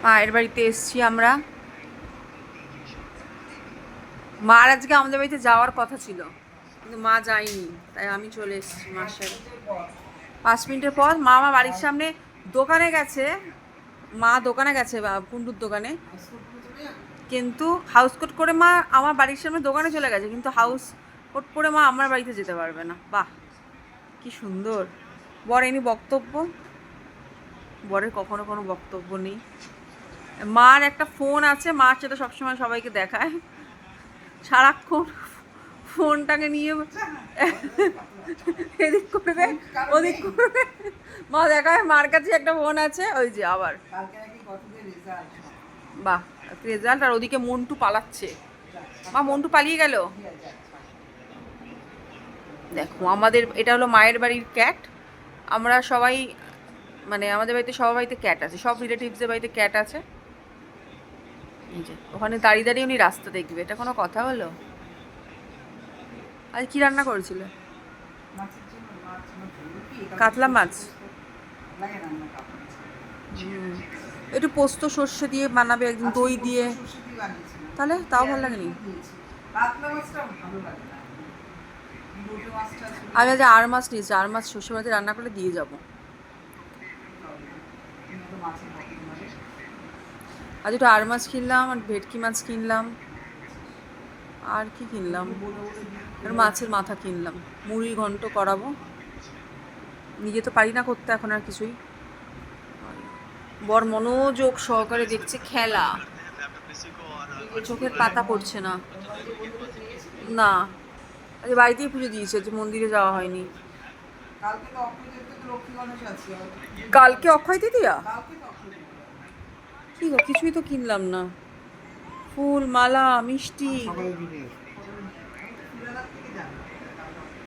মায়ের বাড়িতে এসছি আমরা। মার আজকে আমাদের বাড়িতে যাওয়ার কথা ছিল, কিন্তু মা যায়নি, তাই আমি চলে এসেছি মার সাথে। 5 মিনিটের পর মা আমার বাড়ির সামনে দোকানে গেছে। মা দোকানে গেছে, কুন্ডুর দোকানে, কিন্তু হাউস কোট করে মা আমার বাড়ির সামনে দোকানে চলে গেছে, কিন্তু হাউস কোট পরে মা আমার বাড়িতে যেতে পারবে না। বাহ, কি সুন্দর! বর এনি বক্তব্য, বরের কখনো কোনো বক্তব্য নেই। মার একটা ফোন আছে, মার সেটা সবসময় সবাইকে দেখায়, সারাক্ষণ ফোনটাকে নিয়ে এদিক করবে ওদিক করবে। মা দেখায় মার কাছে একটা ফোন আছে, ওই যে আবার বাহ রেজাল্ট। আর ওদিকে মন্টু পালাচ্ছে। মা মন্টু পালিয়ে গেল। দেখো আমাদের এটা হলো মায়ের বাড়ির ক্যাট। আমরা সবাই, মানে আমাদের বাড়িতে সবার বাড়িতে ক্যাট আছে, সব রিলেটিভসদের বাড়িতে ক্যাট আছে। এই যে ওখানে দাঁড়িয়ে দাঁড়িয়ে উনি রাস্তা দেখবে, এটা কোনো কথা হলো? আজ কি রান্না করেছিলে? কাতলা মাছ। একটু পোস্ত সর্ষে দিয়ে বানাবে একদিন, দই দিয়ে, তাহলে তাও ভালো লাগেনি। আমি আজ আর মাছ নিয়েছি, আর মাছ সর্ষে বাড়িতে রান্না করে দিয়ে যাবো। আজ একটু আর মাছ কিনলাম, আর ভেটকি মাছ কিনলাম, আর কি কিনলাম, আর মাছের মাথা কিনলাম। মুড়ি ঘন্ট করাবো, নিজে তো পারি না করতে এখন আর কিছুই। বর মনোযোগ সহকারে দেখছে খেলা, চোখের পাতা পড়ছে না। না, আজ বাড়িতেই পুজো দিয়েছে, যে মন্দিরে যাওয়া হয়নি। কালকে অক্ষয় তৃতীয়া? কি গো, কিছুই তো কিনলাম না, ফুল মালা মিষ্টি।